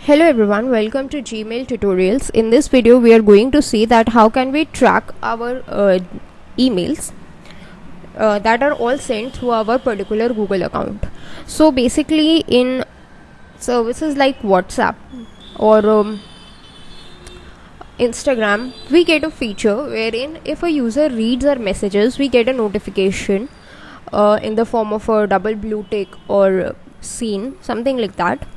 Hello everyone, welcome to Gmail tutorials. In this video we are going to see that how can we track our emails that are all sent through our particular Google account. So basically in services like WhatsApp or Instagram, we get a feature wherein if a user reads our messages, we get a notification in the form of a double blue tick or scene, something like that.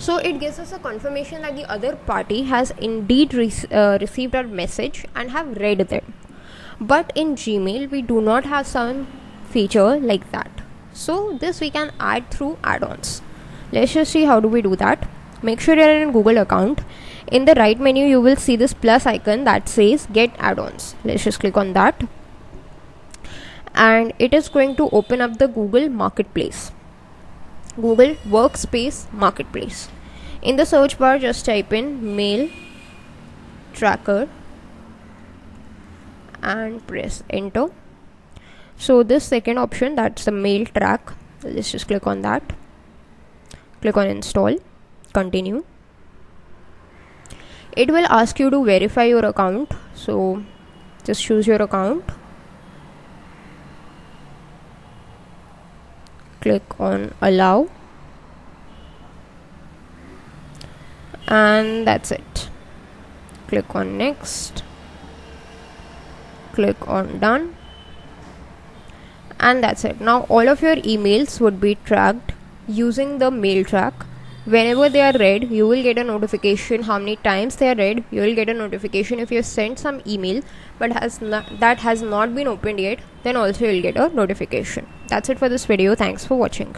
So it gives us a confirmation that the other party has indeed received our message and have read them. But in Gmail we do not have some feature like that. So this we can add through add-ons. Let's just see how do we do that. Make sure you're in Google account. In the right menu you will see this plus icon that says get add-ons. Let's just click on that. And it is going to open up the Google Marketplace. Google Workspace Marketplace. In the search bar just type in mail tracker and press enter. So this second option, that's the mail track, let's just click on that. Click on install, continue. It will ask you to verify your account, so just choose your account. Click on allow and that's it. Click on next, click on done, and that's it. Now all of your emails would be tracked using the mail track. Whenever they are read, you will get a notification how many times they are read. You will get a notification if you sent some email but that has not been opened yet, then also you will get a notification. That's it for this video. Thanks for watching.